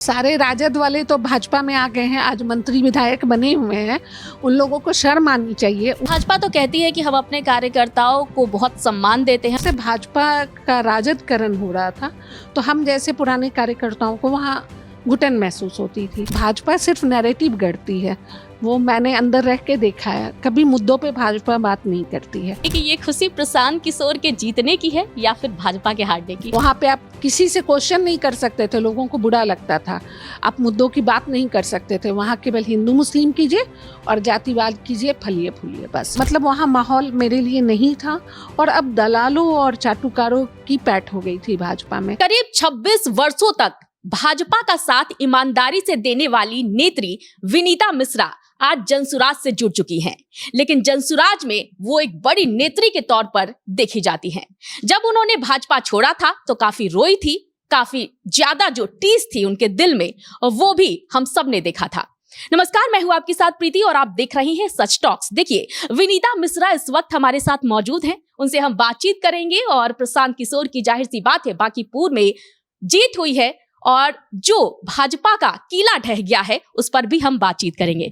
सारे राजद वाले तो भाजपा में आ गए हैं, आज मंत्री विधायक बने हुए हैं। उन लोगों को शर्म आनी चाहिए। भाजपा तो कहती है कि हम अपने कार्यकर्ताओं को बहुत सम्मान देते हैं। से भाजपा का राजदकरण हो रहा था तो हम जैसे पुराने कार्यकर्ताओं को वहाँ घुटन महसूस होती थी। भाजपा सिर्फ नैरेटिव गढ़ती है, वो मैंने अंदर रह के देखा है। कभी मुद्दों पे भाजपा बात नहीं करती है कि ये खुशी प्रशांत किशोर के जीतने की है या फिर भाजपा के हारने की। वहाँ पे आप किसी से क्वेश्चन नहीं कर सकते थे, लोगों को बुरा लगता था। आप मुद्दों की बात नहीं कर सकते थे। वहाँ केवल हिंदू मुस्लिम कीजिए और जातिवाद कीजिए, फलिए फूलिए, बस। मतलब वहाँ माहौल मेरे लिए नहीं था। और अब दलालों और चाटुकारों की पैठ हो गई थी भाजपा में। करीब 26 वर्षों तक भाजपा का साथ ईमानदारी से देने वाली नेत्री विनीता मिश्रा आज जनसुराज से जुड़ चुकी हैं। लेकिन जनसुराज में वो एक बड़ी नेत्री के तौर पर देखी जाती हैं। जब उन्होंने भाजपा छोड़ा था तो काफी रोई थी, काफी ज्यादा जो टीस थी उनके दिल में वो भी हम सब ने देखा था। नमस्कार, मैं हूं आपके साथ प्रीति और आप देख रही हैं सच टॉक्स। देखिए, विनीता मिश्रा इस वक्त हमारे साथ मौजूद हैं, उनसे हम बातचीत करेंगे और प्रशांत किशोर की जाहिर सी बात है बांकीपुर में जीत हुई है और जो भाजपा का किला ढह गया है उस पर भी हम बातचीत करेंगे।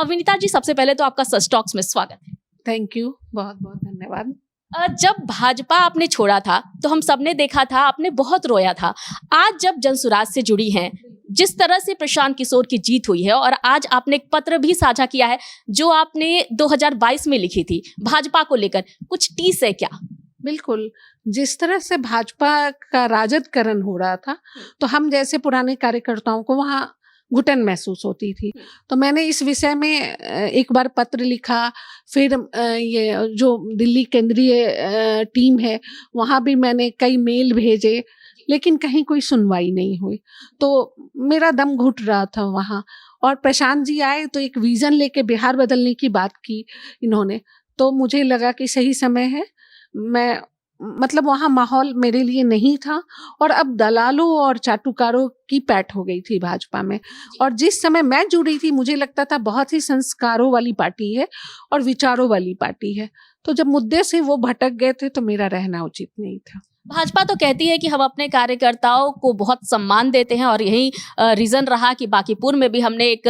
विनीता जी, सबसे पहले तो आपका सच टॉक्स में स्वागत है। थैंक यू, बहुत बहुत धन्यवाद। जब भाजपा आपने छोड़ा था तो हम सबने देखा था, आपने बहुत रोया था। आज जब जनसुराज से जुड़ी हैं, जिस तरह से प्रशांत किशोर की जीत हुई है और आज आपने एक पत्र भी साझा किया है जो आपने 2022 में लिखी थी भाजपा को लेकर, कुछ टीस है क्या? बिल्कुल, जिस तरह से भाजपा का राजदकरण हो रहा था तो हम जैसे पुराने कार्यकर्ताओं को वहाँ घुटन महसूस होती थी। तो मैंने इस विषय में एक बार पत्र लिखा, फिर ये जो दिल्ली केंद्रीय टीम है वहाँ भी मैंने कई मेल भेजे, लेकिन कहीं कोई सुनवाई नहीं हुई। तो मेरा दम घुट रहा था वहाँ। और प्रशांत जी आए तो एक विजन लेके बिहार बदलने की बात की इन्होंने, तो मुझे लगा कि सही समय है। मैं मतलब वहाँ माहौल मेरे लिए नहीं था। और अब दलालों और चाटुकारों की पैठ हो गई थी भाजपा में। और जिस समय मैं जुड़ी थी मुझे लगता था बहुत ही संस्कारों वाली पार्टी है और विचारों वाली पार्टी है। तो जब मुद्दे से वो भटक गए थे तो मेरा रहना उचित नहीं था। भाजपा तो कहती है कि हम अपने कार्यकर्ताओं को बहुत सम्मान देते हैं और यही रीजन रहा कि बांकीपुर में भी हमने एक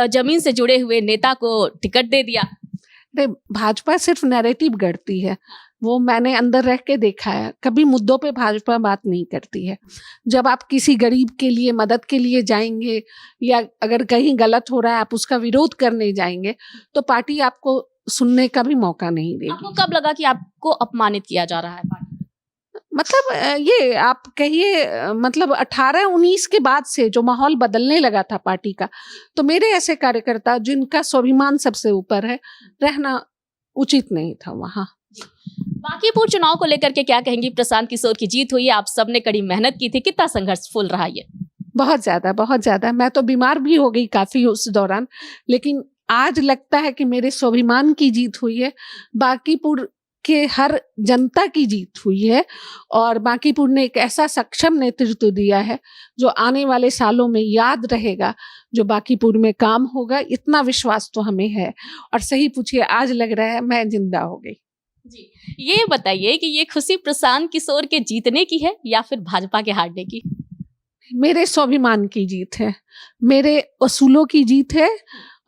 जमीन से जुड़े हुए नेता को टिकट दे दिया। भाजपा सिर्फ नैरेटिव गढ़ती है, वो मैंने अंदर रह के देखा है। कभी मुद्दों पे भाजपा बात नहीं करती है। जब आप किसी गरीब के लिए मदद के लिए जाएंगे या अगर कहीं गलत हो रहा है आप उसका विरोध करने जाएंगे तो पार्टी आपको सुनने का भी मौका नहीं देगी। आपको कब लगा कि आपको अपमानित किया जा रहा है पार्टी? मतलब ये आप कहिए, मतलब 18-19 के बाद से जो माहौल बदलने लगा था पार्टी का, तो मेरे ऐसे कार्यकर्ता जिनका स्वाभिमान सबसे ऊपर है, रहना उचित नहीं था वहाँ। बांकीपुर चुनाव को लेकर के क्या कहेंगी? प्रशांत किशोर की जीत हुई है, आप सबने कड़ी मेहनत की थी, कितना संघर्षफुल रहा ये? बहुत ज्यादा, बहुत ज्यादा। मैं तो बीमार भी हो गई काफी उस दौरान, लेकिन आज लगता है कि मेरे स्वाभिमान की जीत हुई है, बांकीपुर के हर जनता की जीत हुई है। और बांकीपुर ने एक ऐसा सक्षम नेतृत्व दिया है जो आने वाले सालों में याद रहेगा, जो बांकीपुर में काम होगा, इतना विश्वास तो हमें है। और सही पूछिए, आज लग रहा है मैं जिंदा हो गई। जी, ये बताइए कि ये खुशी प्रशांत किशोर के जीतने की है या फिर भाजपा के हारने की? मेरे स्वाभिमान की जीत है, मेरे असूलों की जीत है।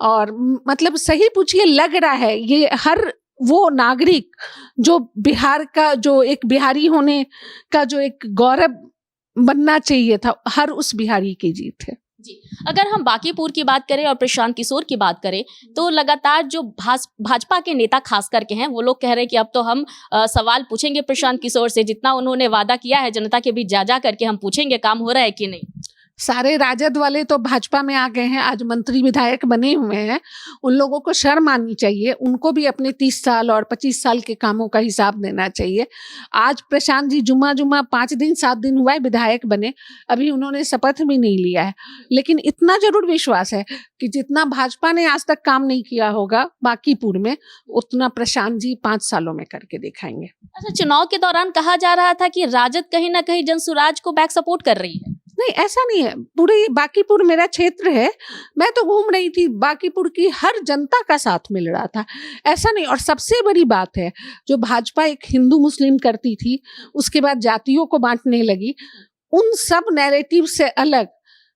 और मतलब सही पूछिए, लग रहा है ये हर वो नागरिक जो बिहार का, जो एक बिहारी होने का जो एक गौरव बनना चाहिए था, हर उस बिहारी की जीत है। जी, अगर हम बांकीपुर की बात करें और प्रशांत किशोर की बात करें तो लगातार जो भाजपा के नेता खास करके हैं वो लोग कह रहे हैं कि अब तो हम सवाल पूछेंगे प्रशांत किशोर से, जितना उन्होंने वादा किया है जनता के बीच जा करके हम पूछेंगे काम हो रहा है कि नहीं। सारे राजद वाले तो भाजपा में आ गए हैं, आज मंत्री विधायक बने हुए हैं। उन लोगों को शर्म आनी चाहिए, उनको भी अपने 30 साल और 25 साल के कामों का हिसाब देना चाहिए। आज प्रशांत जी जुम्मा 5 दिन 7 दिन हुआ है विधायक बने, अभी उन्होंने शपथ भी नहीं लिया है। लेकिन इतना जरूर विश्वास है कि जितना भाजपा ने आज तक काम नहीं किया होगा बांकीपुर में, उतना प्रशांत जी 5 सालों में करके दिखाएंगे। अच्छा, चुनाव के दौरान कहा जा रहा था कि राजद कहीं ना कहीं जनसुराज को बैक सपोर्ट कर रही है। नहीं, ऐसा नहीं है। पूरे बांकीपुर मेरा क्षेत्र है, मैं तो घूम रही थी, बांकीपुर की हर जनता का साथ मिल रहा था, ऐसा नहीं। और सबसे बड़ी बात है, जो भाजपा एक हिंदू मुस्लिम करती थी, उसके बाद जातियों को बांटने लगी, उन सब नैरेटिव से अलग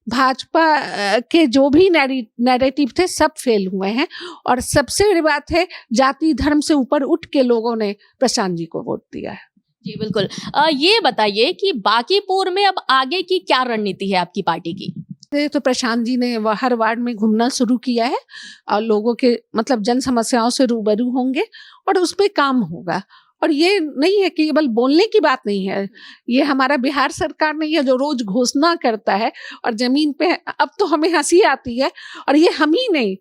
भाजपा के जो भी नैरेटिव थे सब फेल हुए हैं। और सबसे बड़ी बात है, जाति धर्म से ऊपर उठ के लोगों ने प्रशांत जी को वोट दिया है। जी बिल्कुल। ये बताइए कि बांकीपुर में अब आगे की क्या रणनीति है आपकी पार्टी की? तो प्रशांत जी ने हर वार्ड में घूमना शुरू किया है और लोगों के मतलब जन समस्याओं से रूबरू होंगे और उस पर काम होगा। और ये नहीं है कि केवल बोलने की बात नहीं है, ये हमारा बिहार सरकार नहीं है जो रोज घोषणा करता है और जमीन पे अब तो हमें हंसी आती है। और ये हम ही नहीं,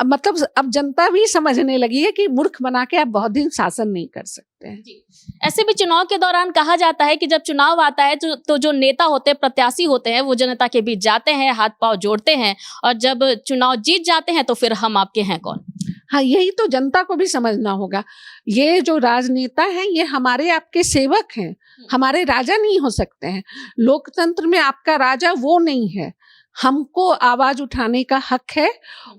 मतलब अब जनता भी समझने लगी है कि मूर्ख बना के आप बहुत दिन शासन नहीं कर सकते हैं। जी। ऐसे भी चुनाव के दौरान कहा जाता है कि जब चुनाव आता है तो जो नेता होते हैं, प्रत्याशी होते हैं, वो जनता के बीच जाते हैं, हाथ पांव जोड़ते हैं, और जब चुनाव जीत जाते हैं तो फिर हम आपके हैं कौन। हाँ, यही तो जनता को भी समझना होगा। ये जो राजनेता हैं ये हमारे आपके सेवक हैं, हमारे राजा नहीं हो सकते हैं। लोकतंत्र में आपका राजा वो नहीं है। हमको आवाज उठाने का हक है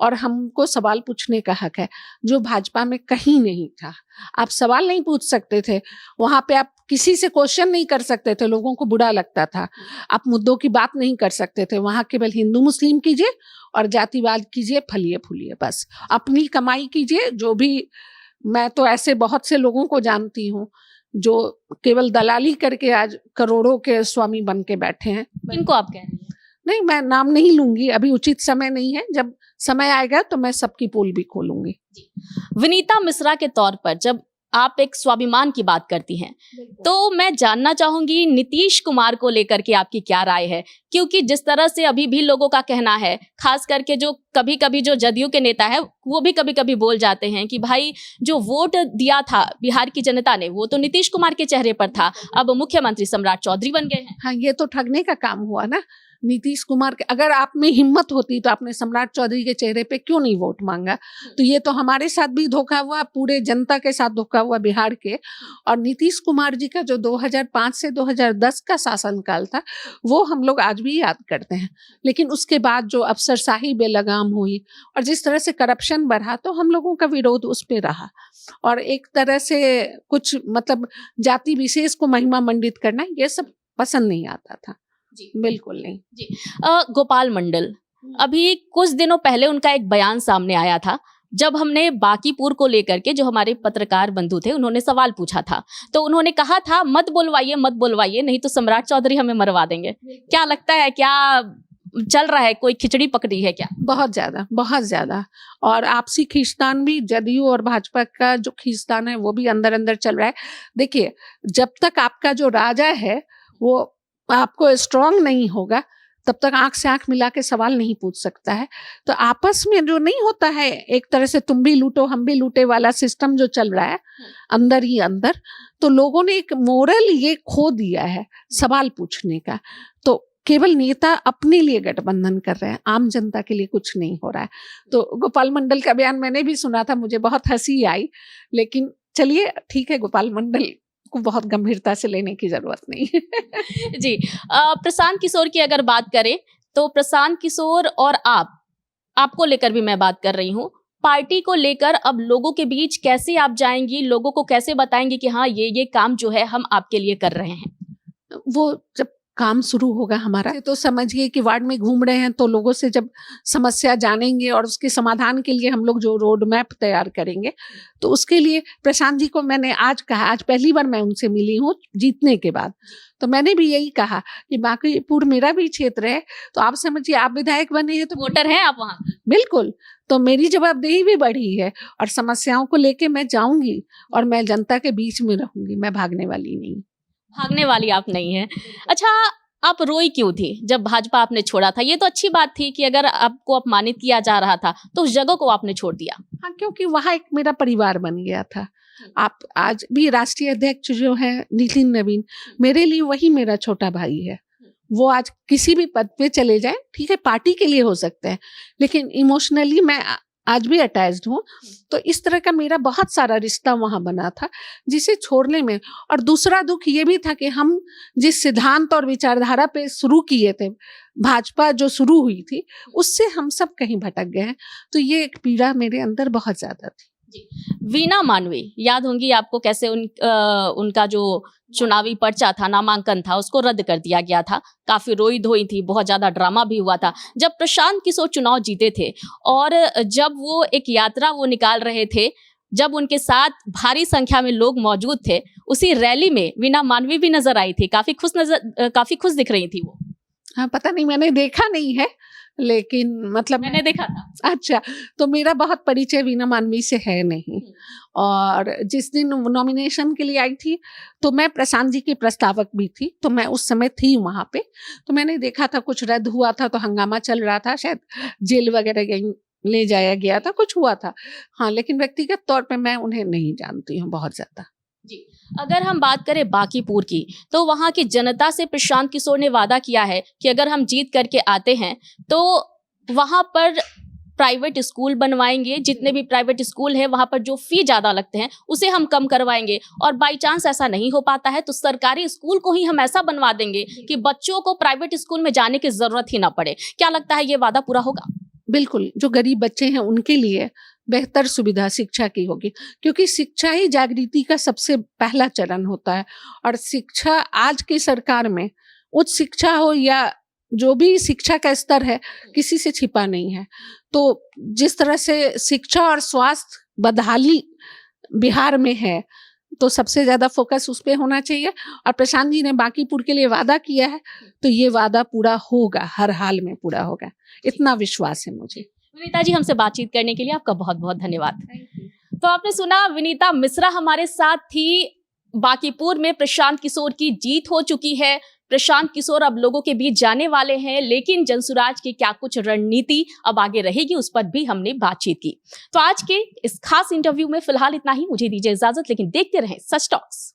और हमको सवाल पूछने का हक है, जो भाजपा में कहीं नहीं था। आप सवाल नहीं पूछ सकते थे, वहां पे आप किसी से क्वेश्चन नहीं कर सकते थे, लोगों को बुरा लगता था। आप मुद्दों की बात नहीं कर सकते थे, वहां केवल हिंदू मुस्लिम कीजिए और जातिवाद कीजिए, फलिए फूलिए, बस अपनी कमाई कीजिए। जो भी, मैं तो ऐसे बहुत से लोगों को जानती हूँ जो केवल दलाली करके आज करोड़ों के स्वामी बन के बैठे हैं। इनको आप कह रही हैं? नहीं, मैं नाम नहीं लूंगी, अभी उचित समय नहीं है। जब समय आएगा तो मैं सबकी पोल भी खोलूंगी। विनीता मिश्रा के तौर पर जब आप एक स्वाभिमान की बात करती हैं, तो मैं जानना चाहूंगी नीतीश कुमार को लेकर के आपकी क्या राय है? क्योंकि जिस तरह से अभी भी लोगों का कहना है, खास करके जो कभी कभी जो जदयू के नेता है वो भी कभी कभी बोल जाते हैं कि भाई जो वोट दिया था बिहार की जनता ने वो तो नीतीश कुमार के चेहरे पर था, अब मुख्यमंत्री सम्राट चौधरी बन गए हैं। हाँ, ये तो ठगने का काम हुआ ना। नीतीश कुमार के, अगर आप में हिम्मत होती तो आपने सम्राट चौधरी के चेहरे पे क्यों नहीं वोट मांगा? तो ये तो हमारे साथ भी धोखा हुआ, पूरे जनता के साथ धोखा हुआ बिहार के। और नीतीश कुमार जी का जो 2005 से 2010 का शासनकाल था वो हम लोग आज भी याद करते हैं। लेकिन उसके बाद जो अफसरशाही बेलगाम हुई और जिस तरह से करप्शन बढ़ा, तो हम लोगों का विरोध उस पर रहा। और एक तरह से कुछ मतलब जाति विशेष को महिमा मंडित करना, ये सब पसंद नहीं आता था। जी बिल्कुल नहीं। जी। गोपाल मंडल, अभी कुछ दिनों पहले उनका एक बयान सामने आया था, जब हमने बांकीपुर को लेकर के जो हमारे पत्रकार बंधु थे उन्होंने सवाल पूछा था, तो उन्होंने कहा था मत बोलवाइए नहीं तो सम्राट चौधरी हमें मरवा देंगे। क्या लगता है, क्या चल रहा है, कोई खिचड़ी पकड़ी है क्या? बहुत ज्यादा, बहुत ज्यादा। और आपसी खींचतान भी, जदयू और भाजपा का जो खींचतान है वो भी अंदर अंदर चल रहा है। देखिए, जब तक आपका जो राजा है वो आपको स्ट्रांग नहीं होगा तब तक आंख से आंख मिला के सवाल नहीं पूछ सकता है। तो आपस में जो नहीं होता है, एक तरह से तुम भी लूटो हम भी लूटे वाला सिस्टम जो चल रहा है अंदर ही अंदर, तो लोगों ने एक मोरल ये खो दिया है सवाल पूछने का। तो केवल नेता अपने लिए गठबंधन कर रहे हैं, आम जनता के लिए कुछ नहीं हो रहा है। तो गोपाल मंडल का बयान मैंने भी सुना था, मुझे बहुत हंसी आई। लेकिन चलिए ठीक है, गोपाल मंडल को बहुत गंभीरता से लेने की जरूरत नहीं है। जी। प्रशांत किशोर की अगर बात करें तो प्रशांत किशोर और आपको लेकर भी मैं बात कर रही हूँ, पार्टी को लेकर अब लोगों के बीच कैसे आप जाएंगी, लोगों को कैसे बताएंगी कि हाँ ये काम जो है हम आपके लिए कर रहे हैं? वो जब काम शुरू होगा हमारा, तो समझिए कि वार्ड में घूम रहे हैं, तो लोगों से जब समस्या जानेंगे और उसके समाधान के लिए हम लोग जो रोड मैप तैयार करेंगे, तो उसके लिए प्रशांत जी को मैंने आज कहा, आज पहली बार मैं उनसे मिली हूँ जीतने के बाद, तो मैंने भी यही कहा कि बांकीपुर मेरा भी क्षेत्र है, तो आप समझिए आप विधायक बने हैं तो वोटर हैं आप वहाँ। बिल्कुल, तो मेरी जवाबदेही भी बढ़ी है और समस्याओं को लेके मैं जाऊंगी और मैं जनता के बीच में रहूंगी, मैं भागने वाली नहीं। भागने वाली आप नहीं है। अच्छा, आप रोई क्यों थी जब भाजपा आपने छोड़ा था? ये तो अच्छी बात थी कि अगर आपको अपमानित किया जा रहा था तो उस जगह को आपने छोड़ दिया। हाँ, क्योंकि वहाँ एक मेरा परिवार बन गया था। आप आज भी राष्ट्रीय अध्यक्ष जो है नितिन नवीन, मेरे लिए वही मेरा छोटा भाई है। वो आज किसी भी पद पे चले जाए, ठीक है, पार्टी के लिए हो सकते हैं, लेकिन इमोशनली मैं आज भी अटैच्ड हूँ। तो इस तरह का मेरा बहुत सारा रिश्ता वहाँ बना था जिसे छोड़ने में। और दूसरा दुख ये भी था कि हम जिस सिद्धांत और विचारधारा पे शुरू किए थे, भाजपा जो शुरू हुई थी, उससे हम सब कहीं भटक गए हैं। तो ये एक पीड़ा मेरे अंदर बहुत ज्यादा थी। वीना मानवी, याद होंगी आपको कैसे उनका जो चुनावी पर्चा था, नामांकन था, उसको रद्द कर दिया गया था। काफी रोई धोई थी, बहुत ज्यादा ड्रामा भी हुआ था। जब प्रशांत किशोर चुनाव जीते थे और जब वो एक यात्रा वो निकाल रहे थे, जब उनके साथ भारी संख्या में लोग मौजूद थे, उसी रैली में वीना मानवी भी नजर आई थी। काफी खुश दिख रही थी वो। हाँ, पता नहीं, मैंने देखा नहीं है, लेकिन मतलब मैंने देखा था। अच्छा, तो मेरा बहुत परिचय वीना मानवी से है नहीं। और जिस दिन नॉमिनेशन के लिए आई थी तो मैं प्रशांत जी की प्रस्तावक भी थी, तो मैं उस समय थी वहाँ पे। तो मैंने देखा था कुछ रद्द हुआ था, तो हंगामा चल रहा था, शायद जेल वगैरह ले जाया गया था, कुछ हुआ था। हाँ, लेकिन व्यक्तिगत तौर पे मैं उन्हें नहीं जानती हूँ बहुत ज्यादा। जी, अगर हम बात करें बांकीपुर की, तो वहां की जनता से प्रशांत किशोर ने वादा किया है कि अगर हम जीत करके आते हैं तो वहां पर प्राइवेट स्कूल बनवाएंगे। जितने भी प्राइवेट स्कूल हैं वहां पर जो फी ज्यादा लगते हैं उसे हम कम करवाएंगे, और बाई चांस ऐसा नहीं हो पाता है तो सरकारी स्कूल को ही हम ऐसा बनवा देंगे कि बच्चों को प्राइवेट स्कूल में जाने की जरूरत ही ना पड़े। क्या लगता है ये वादा पूरा होगा? बिल्कुल, जो गरीब बच्चे हैं उनके लिए बेहतर सुविधा शिक्षा की होगी, क्योंकि शिक्षा ही जागृति का सबसे पहला चरण होता है। और शिक्षा आज की सरकार में, उच्च शिक्षा हो या जो भी शिक्षा का स्तर है, किसी से छिपा नहीं है। तो जिस तरह से शिक्षा और स्वास्थ्य बदहाली बिहार में है, तो सबसे ज्यादा फोकस उस पे होना चाहिए। और प्रशांत जी ने बांकीपुर के लिए वादा किया है, तो ये वादा पूरा होगा, हर हाल में पूरा होगा, इतना विश्वास है मुझे। विनीता जी, हमसे बातचीत करने के लिए आपका बहुत बहुत धन्यवाद। तो आपने सुना, विनीता मिश्रा हमारे साथ थी। बांकीपुर में प्रशांत किशोर की जीत हो चुकी है। प्रशांत किशोर अब लोगों के बीच जाने वाले हैं, लेकिन जनसुराज की क्या कुछ रणनीति अब आगे रहेगी, उस पर भी हमने बातचीत की। तो आज के इस खास इंटरव्यू में फिलहाल इतना ही। मुझे दीजिए इजाजत, लेकिन देखते रहें सच टॉक्स।